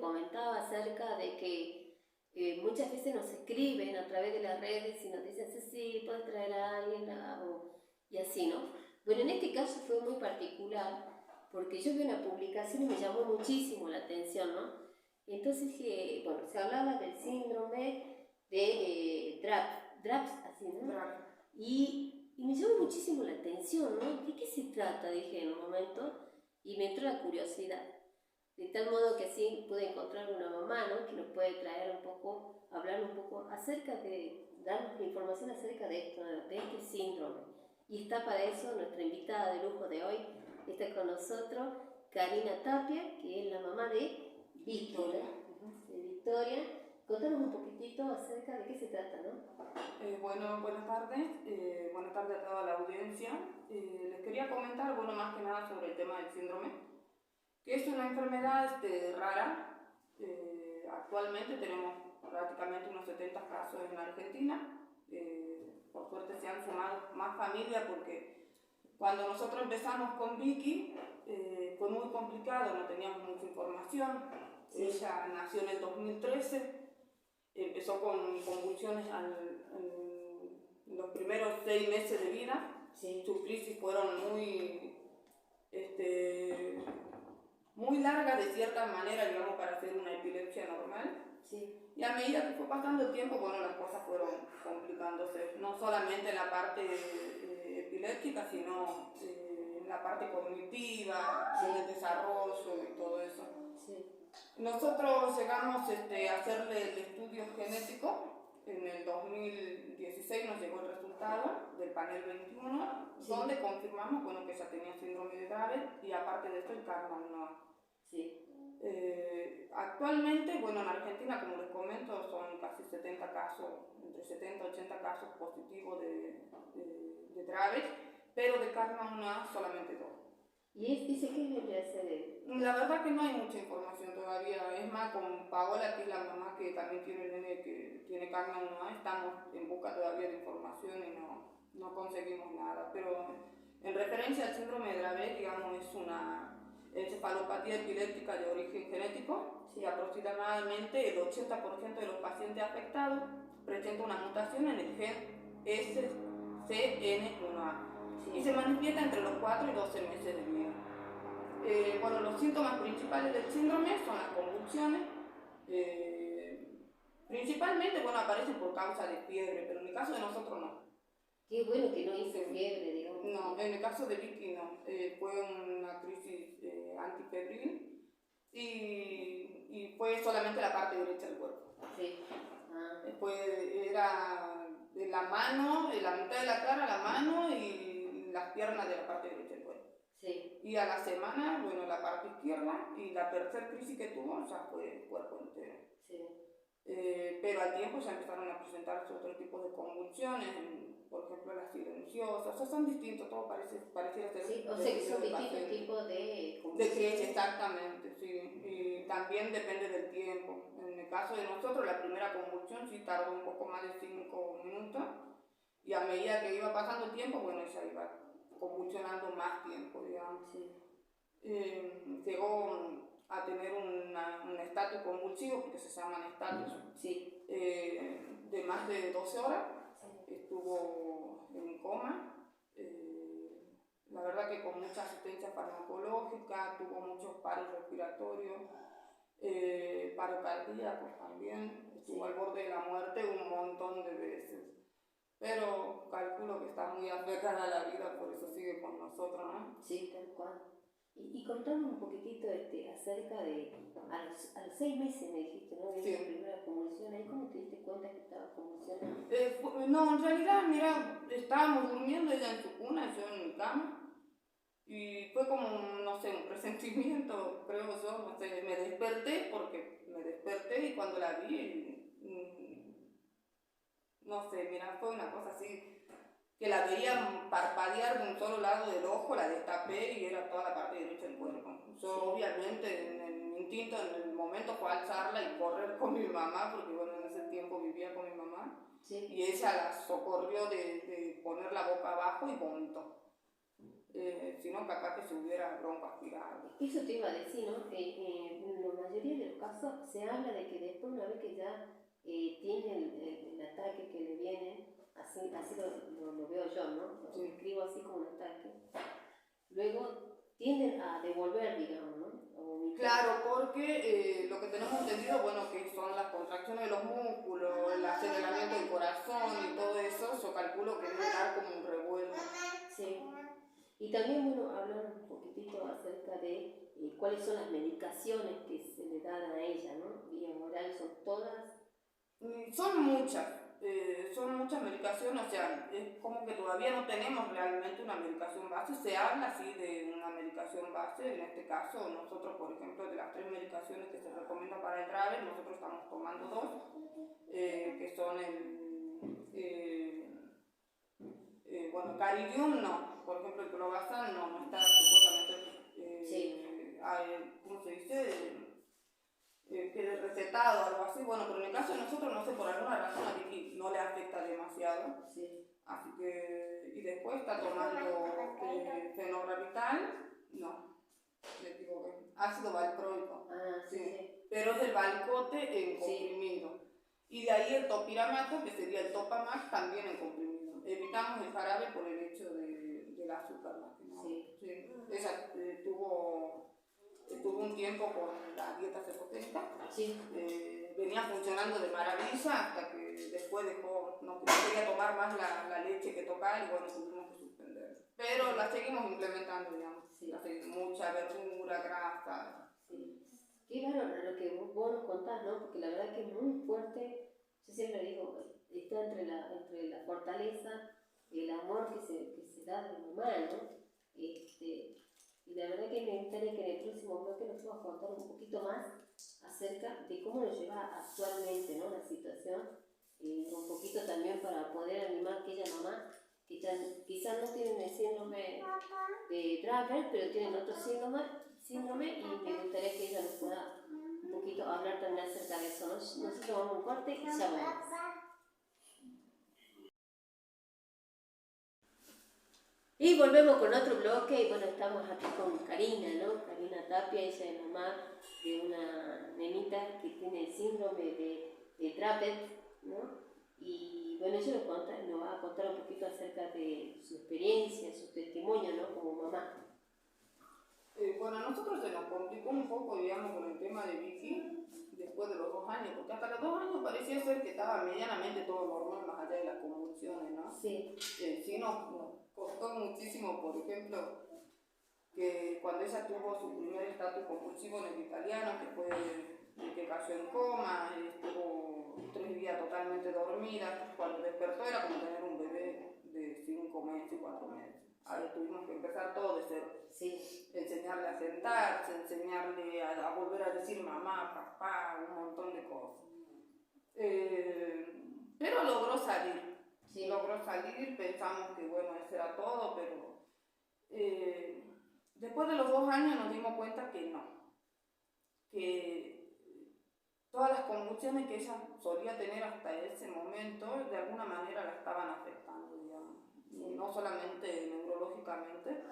comentaba acerca de que muchas veces nos escriben a través de las redes y nos dicen, sí, puedes traer a alguien, y así, ¿no? Bueno, en este caso fue muy particular, porque yo vi una publicación y me llamó muchísimo la atención, ¿no? Entonces, bueno, se hablaba del síndrome de DRAPS, así, ¿no? Y me llamó muchísimo la atención, ¿no? ¿De qué se trata? Dije en un momento, y me entró la curiosidad. De tal modo que así pude encontrar una mamá, ¿no? Que nos puede traer un poco, hablar un poco acerca de, darnos información acerca de esto, de este síndrome. Y está para eso nuestra invitada de lujo de hoy, está con nosotros Karina Tapia, que es la mamá de Victoria. Victoria. Contanos un poquitito acerca de qué se trata, ¿no? Bueno, buenas tardes. Buenas tardes a toda la audiencia. Les quería comentar, bueno, más que nada sobre el tema del síndrome, que es una enfermedad rara. Actualmente tenemos prácticamente unos 70 casos en Argentina. Por suerte se han sumado más familias porque cuando nosotros empezamos con Vicky fue muy complicado, no teníamos mucha información. Sí. Ella nació en el 2013. Empezó con convulsiones en los primeros 6 meses de vida. Sí. Sus crisis fueron muy largas de cierta manera, digamos, para hacer una epilepsia normal. Sí. Y a medida que fue pasando el tiempo, bueno, las cosas fueron complicándose, no solamente en la parte epiléptica, sino en la parte cognitiva, sí, en el desarrollo y todo eso. Sí. Nosotros llegamos a hacerle el estudio genético. En el 2016 nos llegó el resultado del panel 21, sí, donde confirmamos, bueno, que ella tenía síndrome de Dravet y aparte de esto el Karman-Noah. Sí. Actualmente, bueno, en Argentina, como les comento, son casi 70 casos, entre 70 y 80 casos positivos de Dravet, pero de Karman-Noah solamente 2. ¿Y dice qué vendría a ser? La verdad que no hay mucha información todavía. Es más, con Paola, que es la mamá que también tiene el nene que tiene Karman-Noah, estamos en busca todavía de información y no conseguimos nada. Pero en referencia al síndrome de Dravet, digamos, es una encefalopatía epiléptica de origen genético. Sí. Y aproximadamente el 80% de los pacientes afectados presenta una mutación en el gen SCN1A. Sí. Y se manifiesta entre los 4 y 12 meses de vida. Bueno, los síntomas principales del síndrome son las convulsiones. Principalmente, bueno, aparecen por causa de fiebre, pero en el caso de nosotros no. Qué bueno que no hizo fiebre, digamos. No, en el caso de Vicky no. Fue una crisis antifebril y fue solamente la parte derecha del cuerpo. Sí. Después era de la mano, de la mitad de la cara, la mano y las piernas de la parte derecha del cuerpo. Sí. Y a la semana, bueno, la parte izquierda, y la tercera crisis que tuvo ya fue el cuerpo entero. Sí. Pero al tiempo ya empezaron a presentarse otro tipo de convulsiones, por ejemplo las silenciosas, o sea, son distintos, todo pareciera ser. Sí, o sea que son distintos tipos de convulsiones. De crisis, exactamente, sí. Y también depende del tiempo. En el caso de nosotros, la primera convulsión sí tardó un poco más de 5 minutos, y a medida que iba pasando el tiempo, bueno, ella iba convulsionando más tiempo, digamos. Sí. Llegó a tener un estatus convulsivo, porque se llaman estatus, sí, de más de 12 horas. Sí. Estuvo en coma, la verdad que con mucha asistencia farmacológica, tuvo muchos paros respiratorios, paro cardíaco también, estuvo al borde de la muerte un montón de veces. Pero calculo que está muy afectada a la vida, por eso sigue con nosotros, ¿no? Sí, tal cual. Y contanos un poquitito acerca de, a los 6 meses me dijiste, ¿no? Sí. La primera convulsión, ¿ahí cómo te diste cuenta que estaba convulsionando? No, en realidad, mira, estábamos durmiendo, ella en su cuna, yo en mi cama, y fue como, no sé, un presentimiento, creo yo, no sé, me desperté y cuando la vi, no sé, mira, fue una cosa así, que la veía parpadear de un solo lado del ojo, la destapé y era toda la parte derecha del cuerpo. Yo obviamente en el instinto, en el momento fue alzarla y correr con mi mamá, porque bueno, en ese tiempo vivía con mi mamá, sí, y ella la socorrió de poner la boca abajo y vomitó. Si no, capaz que se hubiera broncoaspirado. Eso te iba a decir, ¿no? Que en la mayoría de los casos pasó, se habla de que después, una vez que ya tiene el ataque que le viene, así lo veo yo, ¿no? Lo escribo así como un ataque. Luego tienden a devolver, digamos, ¿no? Claro, porque lo que tenemos entendido, bueno, que son las contracciones de los músculos, el aceleramiento del corazón y todo eso, yo calculo que debe dar como un revuelo. Sí. Y también, bueno, hablar un poquitito acerca de cuáles son las medicaciones que se le dan a ella, ¿no? Vía oral, ¿son todas? Son muchas medicaciones, o sea, es como que todavía no tenemos realmente una medicación base. Se habla sí de una medicación base, en este caso nosotros, por ejemplo, de las 3 medicaciones que se recomiendan para el Dravet, nosotros estamos tomando 2, que son bueno, Caridium no, por ejemplo el Clobazam no está supuestamente, ¿cómo se dice? Quede recetado o algo así, bueno, pero en el caso de nosotros, no sé, por alguna razón a Vicky no le afecta demasiado, así que, y después está tomando fenobarbital, no, le equivoqué, ácido valproico, pero es el Valcote en comprimido, y de ahí el topiramato, que sería el Topamax, también en comprimido. Evitamos el jarabe por el hecho del azúcar, más que nada. Ella estuvo un tiempo con la dieta cetogénica, venía funcionando de maravilla hasta que después dejó, no quería tomar más la leche que tocar y bueno, tuvimos que suspender. Pero la seguimos implementando, digamos, mucha verdura, grasa. Qué bueno lo que vos nos contás, ¿no? Porque la verdad que es muy fuerte, yo siempre digo, está entre la fortaleza y el amor que se da de mamá, ¿no? Y la verdad que me gustaría que en el próximo bloque nos puedas contar un poquito más acerca de cómo lo lleva actualmente, ¿no? La situación, un poquito también para poder animar a aquella mamá que quizás no tienen el síndrome de Dravet, pero tienen otro síndrome y me gustaría que ella nos pueda un poquito hablar también acerca de eso, ¿no? Nosotros vamos a un corte y ya volvemos. Y volvemos con otro bloque y bueno, estamos aquí con Karina, ¿no? Karina Tapia, ella es mamá de una nenita que tiene el síndrome de Dravet, ¿no? Y bueno, ella nos va a contar un poquito acerca de su experiencia, su testimonio, ¿no? Como mamá. Bueno, a nosotros se nos complicó un poco, digamos, con el tema de Vicky después de los 2 años, porque hasta los 2 años parecía ser que estaba medianamente todo normal, más allá de las convulsiones, ¿no? Sí, nos costó muchísimo, por ejemplo, que cuando ella tuvo su primer estatus compulsivo en el italiano, que fue que cayó en coma, estuvo 3 días totalmente dormida, cuando despertó era como tener un bebé de 5 meses, 4 meses. Ahora tuvimos que empezar todo de cero. Enseñarle a sentarse, enseñarle a volver a decir mamá, papá, un montón de cosas. Pero logró salir. Logró salir, pensamos que bueno, eso era todo, pero después de los 2 años nos dimos cuenta que no. Que todas las convulsiones que ella solía tener hasta ese momento, de alguna manera la estaban afectando, digamos. No solamente neurológicamente,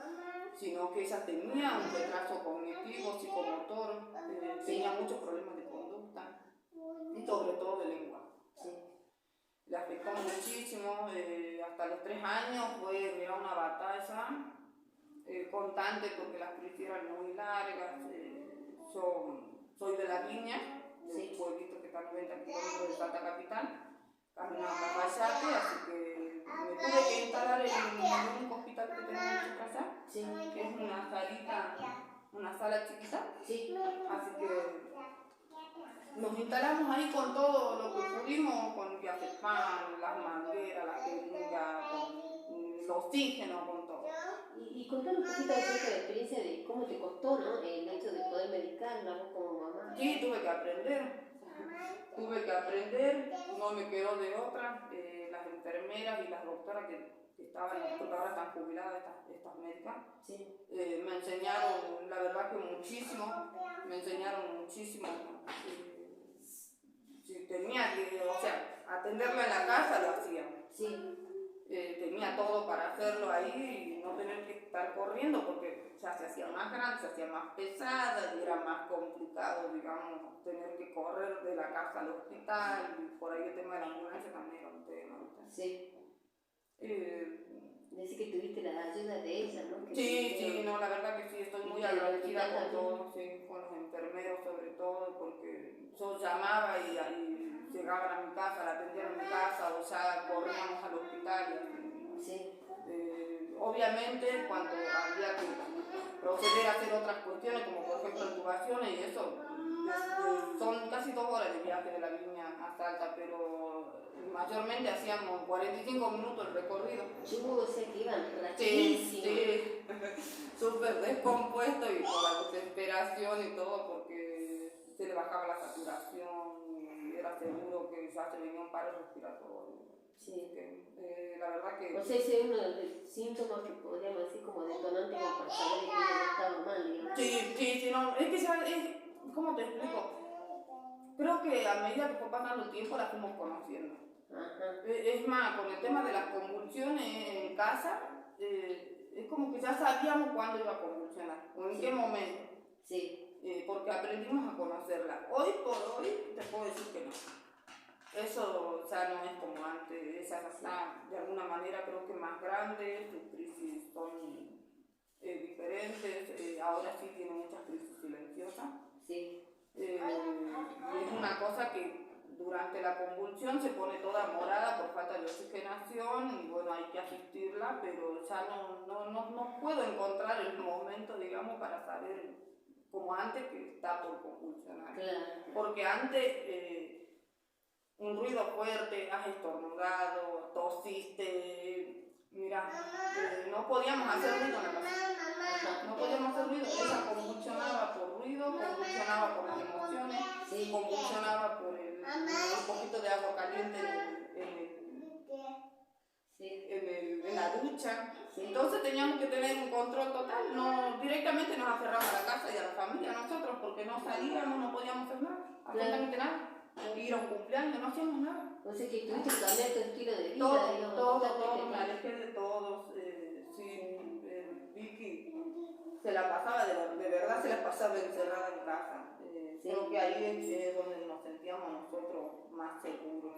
sino que ella tenía un retraso cognitivo, psicomotor, tenía muchos problemas de conducta y sobre todo de lenguaje. Le afectó muchísimo, hasta los 3 años era una batalla constante porque las crisis eran muy largas. Yo soy de La Viña, de un pueblito que está a 90 kilómetros de Salta Capital, camino a Cafayate, así que me tuve que instalar en el único hospital que tenemos en su casa, que es una sala chiquita, así que nos instalamos ahí con todo lo que pudimos, con diazepam, las mangueras, la jeringa, con el oxígeno, con todo. Y contame un poquito acerca de la experiencia de cómo te costó, ¿no? El hecho de poder medicarla vos como mamá. Sí, tuve que aprender, no me quedó de otra. Las enfermeras y las doctoras que estaban, porque ahora están jubiladas estas médicas, me enseñaron, la verdad que muchísimo, si tenía que, o sea, atenderla en la casa lo hacía. Tenía todo para hacerlo ahí y no tener que estar corriendo porque ya se hacía más grande, se hacía más pesada y era más complicado, digamos, tener que correr de la casa al hospital y por ahí el tema de la ambulancia también era un tema. Sí. Decís que tuviste la ayuda de ella, ¿no? Que sí, no, la verdad que sí, estoy muy agradecida con todos, sí, con los enfermeros sobre todo, porque yo llamaba y llegaban a mi casa, la atendían en mi casa, o ya corríamos al hospital. Sí. Obviamente, cuando había que proceder a hacer otras cuestiones, como por ejemplo intubaciones y eso, son casi 2 horas de viaje de la línea a Salta, pero mayormente hacíamos 45 minutos el recorrido. O sea que iban rapidísimo. Sí, súper descompuesto y por la desesperación y todo, porque se le bajaba la saturación y era seguro que ya se venía un paro respiratorio. Sí. Que, la verdad que... O sea, ese es uno de los síntomas que podríamos decir como detonante como para saber que ella estaba mal, digamos. Sí, no, es que ya es... ¿Cómo te explico? Creo que a medida que fue pasando el tiempo la fuimos conociendo. Ajá. Es más, con el tema de las convulsiones en casa, es como que ya sabíamos cuándo iba a convulsionar, o en qué momento. Sí. Porque aprendimos a conocerla. Hoy por hoy te puedo decir que no. Eso ya no es como antes, ella está de alguna manera creo que más grande, sus crisis son diferentes, ahora sí tiene muchas crisis silenciosas. Sí. Y es una cosa que durante la convulsión se pone toda morada por falta de oxigenación y bueno, hay que asistirla, pero ya no puedo encontrar el momento, digamos, para saber como antes que está por convulsionar. Claro. Porque antes un ruido fuerte, has estornudado, tosiste, mira, no podíamos hacer ruido en la casa. No podíamos hacer ruido, ella convulsionaba por ruido, convulsionaba por las emociones, Sí. convulsionaba por un poquito de agua caliente en la ducha. Sí. Entonces teníamos que tener un control total, no, directamente nos aferramos a la casa y a la familia nosotros porque no salíamos, no podíamos hacer nada, absolutamente nada. Ir a un cumpleaños, no hacíamos nada. O sea que tuviste que cambiar tu estilo de vida. Todo, me alejé de todos. Vicky se la pasaba, de verdad se la pasaba encerrada en casa. Creo que ahí es donde nos sentíamos nosotros más seguros.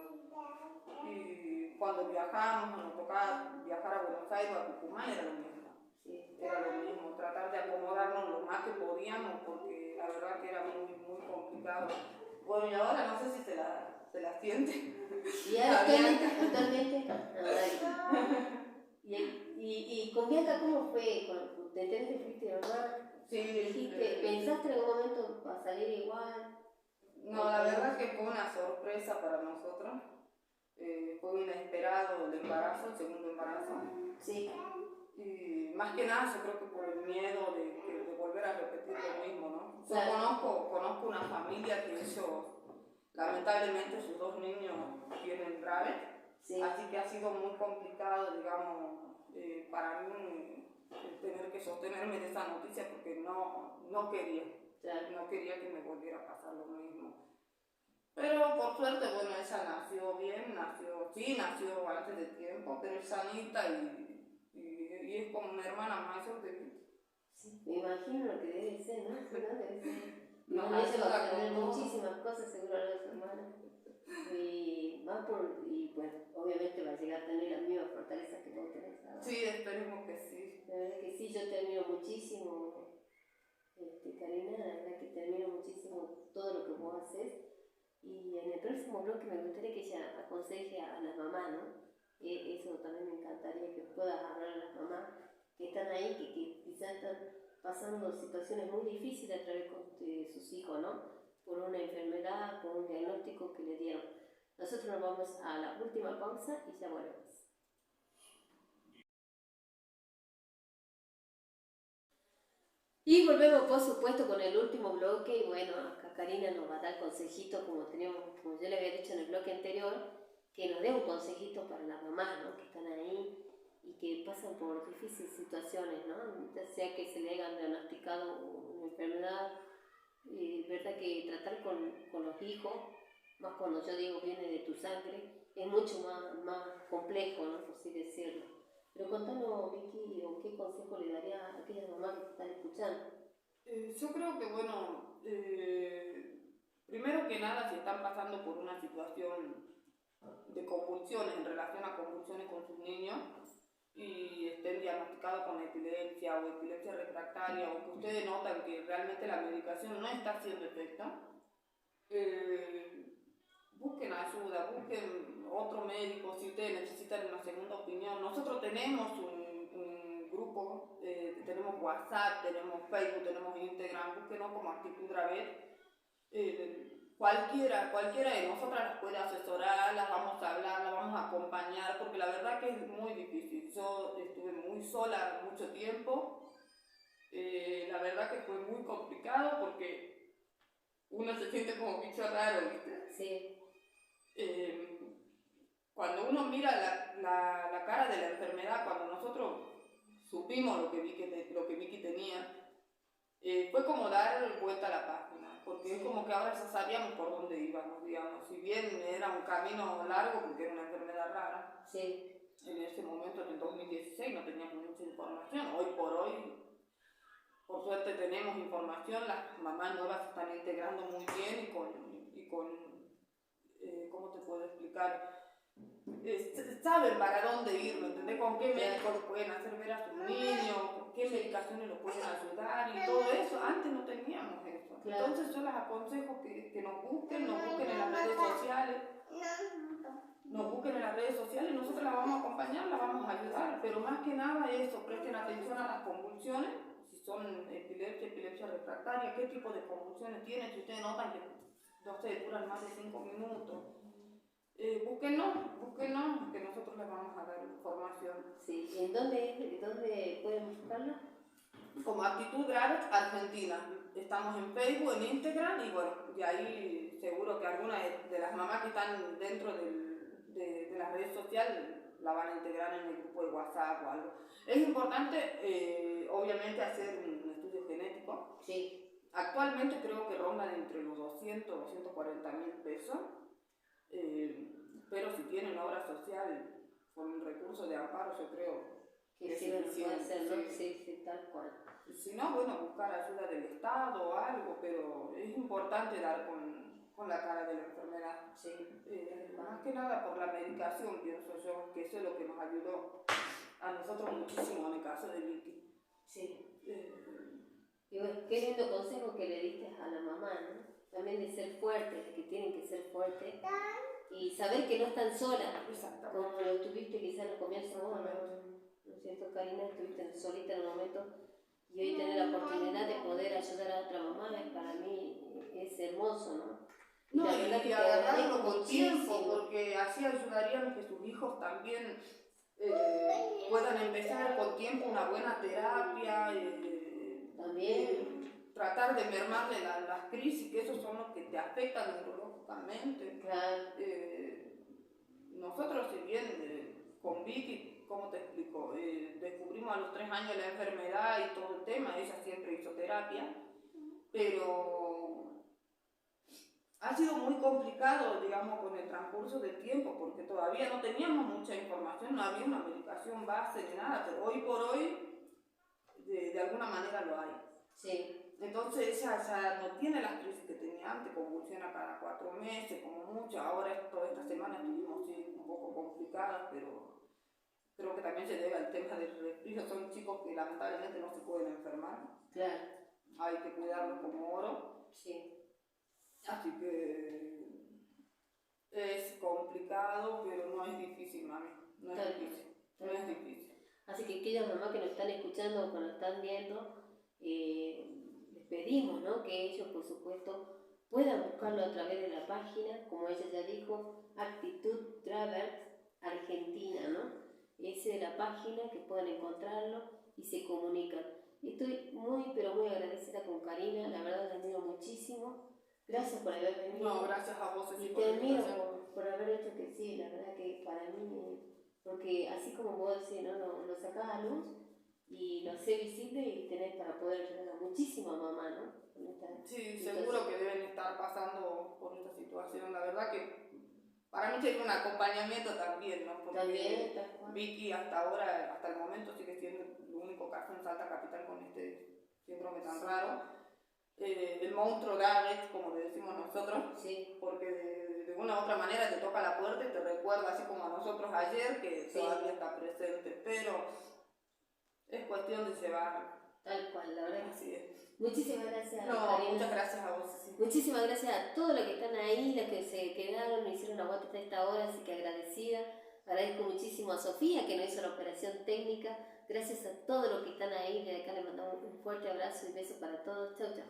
Y cuando viajamos, nos tocaba viajar a Buenos Aires o a Tucumán, era lo mismo. Sí, era lo mismo, tratar de acomodarnos lo más que podíamos, porque la verdad que era muy complicado. Bueno, y ahora no sé si se la siente. Y ahora actualmente. ¿Y con Bianca cómo fue? ¿Te enteré que fuiste mamá? Sí. Dijiste, ¿pensaste en algún momento para salir igual? No, la verdad que fue una sorpresa para nosotros. Fue inesperado el embarazo, el segundo embarazo. Sí. Y más que nada yo creo que por el miedo de volver a repetir lo mismo, ¿no? Yo Claro. conozco una familia que ellos, lamentablemente sus 2 niños tienen grave, sí. Así que ha sido muy complicado, digamos, para mí tener que sostenerme de esa noticia porque no quería, claro. No quería que me volviera a pasar lo mismo. Pero por suerte, bueno, ella nació bien, nació antes de tiempo, pero es sanita y es como una hermana mayor de mí. Sí, me imagino lo que debe ser, ¿no? Debe ser. No, ella va a tener muchísimas cosas seguro a la semana. Y bueno, obviamente va a llegar a tener la misma fortaleza que vos tenés ahora. Sí, esperemos que sí. La verdad que sí, yo te admiro muchísimo, Karina, la verdad que te admiro muchísimo todo lo que vos haces. Y en el próximo bloque me gustaría que ella aconseje a las mamás, ¿no? Eso también me encantaría que puedas hablar a las mamás que están ahí, que quizás están pasando situaciones muy difíciles a través de sus hijos, ¿no? Por una enfermedad, por un diagnóstico que le dieron. Nosotros nos vamos a la última pausa y ya volvemos. Y volvemos por supuesto con el último bloque y bueno, acá Karina nos va a dar consejitos como yo le había dicho en el bloque anterior, que nos dé un consejito para las mamás, ¿no? Que están ahí y que pasan por difíciles situaciones, ¿no? Ya sea que se le hayan diagnosticado una enfermedad, verdad que tratar con los hijos, más cuando yo digo viene de tu sangre, es mucho más complejo, ¿no? Por así decirlo. Pero contanos, Vicky, o qué consejo le daría a aquellas mamás que te están escuchando. Yo creo que, bueno, primero que nada, si están pasando por una situación de convulsiones en relación a convulsiones con sus niños y estén diagnosticados con epilepsia o epilepsia refractaria o que ustedes notan que realmente la medicación no está haciendo efecto, busquen ayuda, busquen otro médico si ustedes necesitan una segunda opinión. Nosotros tenemos un grupo, tenemos WhatsApp, tenemos Facebook, tenemos Instagram, búsquenos como Actitud Dravet. Cualquiera de nosotras las puede asesorar, las vamos a hablar, las vamos a acompañar, porque la verdad que es muy difícil. Yo estuve muy sola mucho tiempo, la verdad que fue muy complicado porque uno se siente como bicho raro, ¿viste? Sí. Cuando uno mira la cara de la enfermedad, cuando nosotros supimos lo que Vicky tenía, fue como dar vuelta a la página, porque es como que ahora ya sabíamos por dónde íbamos, digamos. Si bien era un camino largo, porque era una enfermedad rara, sí. En ese momento, en el 2016, no teníamos mucha información. Hoy por hoy, por suerte tenemos información, las mamás nuevas se están integrando muy bien y con ¿cómo te puedo explicar? Saben para dónde ir, ¿me entendés? Con qué médicos lo pueden hacer ver a sus niños, con qué medicaciones lo pueden ayudar y todo eso. Antes no teníamos eso. Claro. Entonces yo les aconsejo que nos busquen en las redes sociales. Nos busquen en las redes sociales, nosotros las vamos a acompañar, las vamos a ayudar, pero más que nada eso, presten atención a las convulsiones, si son epilepsia refractaria, qué tipo de convulsiones tienen, si ustedes notan que no se duran más de 5 minutos. Búsquennos, que nosotros les vamos a dar información. Sí, ¿y en dónde pueden buscarla? Como Actitud Dravet Argentina. Estamos en Facebook, en Instagram y bueno, de ahí seguro que algunas de las mamás que están dentro de las redes sociales la van a integrar en el grupo de WhatsApp o algo. Es importante, obviamente, hacer un estudio genético. Sí. Actualmente creo que rondan entre los 200 o 240 mil pesos. Pero si tienen obra social con un recurso de amparo, yo creo que sí, bueno, puede hacerlo, sí, tal cual. Si no, bueno, buscar ayuda del Estado o algo, pero es importante dar con la cara de la enfermedad. Sí. Más que nada por la medicación, pienso yo, que eso es lo que nos ayudó a nosotros muchísimo en el caso de Vicky. Sí. Y bueno, qué lindo consejo que le diste a la mamá, ¿no? También de ser fuertes, que tienen que ser fuertes y saber que no están solas, como lo tuviste quizás al comienzo vos, ¿no es cierto, Karina? Estuviste solita en un momento y hoy tener la oportunidad de poder ayudar a otra mamá, para mí es hermoso, ¿no? No, la verdad que agarrarlo con tiempo, porque así ayudarían que sus hijos también puedan empezar con tiempo una buena terapia, también tratar de mermarle las crisis, que esos son los que te afectan neurológicamente. Claro. Nosotros, si bien con Vicky, ¿cómo te explico? Descubrimos a los 3 años la enfermedad y todo el tema, ella siempre hizo terapia, pero ha sido muy complicado, digamos, con el transcurso del tiempo, porque todavía no teníamos mucha información, no había una medicación base ni nada, pero hoy por hoy, de alguna manera lo hay. Sí. Entonces ella ya no tiene las crisis que tenía antes, convulsiona cada 4 meses, como mucho. Ahora toda esta semana estuvimos un poco complicadas, pero creo que también se debe al tema del resfrío. Son chicos que lamentablemente no se pueden enfermar. Claro. Hay que cuidarlos como oro. Sí. Así que es complicado, pero no es difícil, mami. No es difícil. Así que aquellas mamás que nos están escuchando o que nos están viendo, les pedimos, ¿no?, que ellos, por supuesto, puedan buscarlo a través de la página, como ella ya dijo, Actitud Dravet Argentina, ¿no? Esa es la página, que puedan encontrarlo y se comunican. Estoy muy, pero muy agradecida con Karina, la verdad la admiro muchísimo. Gracias por haber venido. No, gracias a vos. Y te admiro por haber hecho que sí, la verdad que para mí, porque así como vos decís, ¿no?, lo sacás a luz y lo haces visible y tenés para poder ayudar a muchísima mamá, ¿no? Sí, seguro que deben estar pasando por esta situación. La verdad que para mí sería un acompañamiento también, ¿no? Porque También, tal cual. Vicky hasta ahora, hasta el momento, sigue siendo el único caso en Salta Capital con este síndrome tan raro. El monstruo de Aves, como le decimos nosotros, Sí. porque de una u otra manera te toca la puerta y te recuerda, así como a nosotros ayer, que Sí. todavía está presente, pero es cuestión de llevar. Tal cual, la verdad. Así es. Muchísimas gracias, No, Karina. muchas gracias a vos. Sí. Muchísimas gracias a todos los que están ahí, los que se quedaron, me hicieron aguante hasta esta hora, así que agradecida. Agradezco muchísimo a Sofía, que nos hizo la operación técnica. Gracias a todos los que están ahí. Desde acá les mandamos un fuerte abrazo y beso para todos. Chau, chau.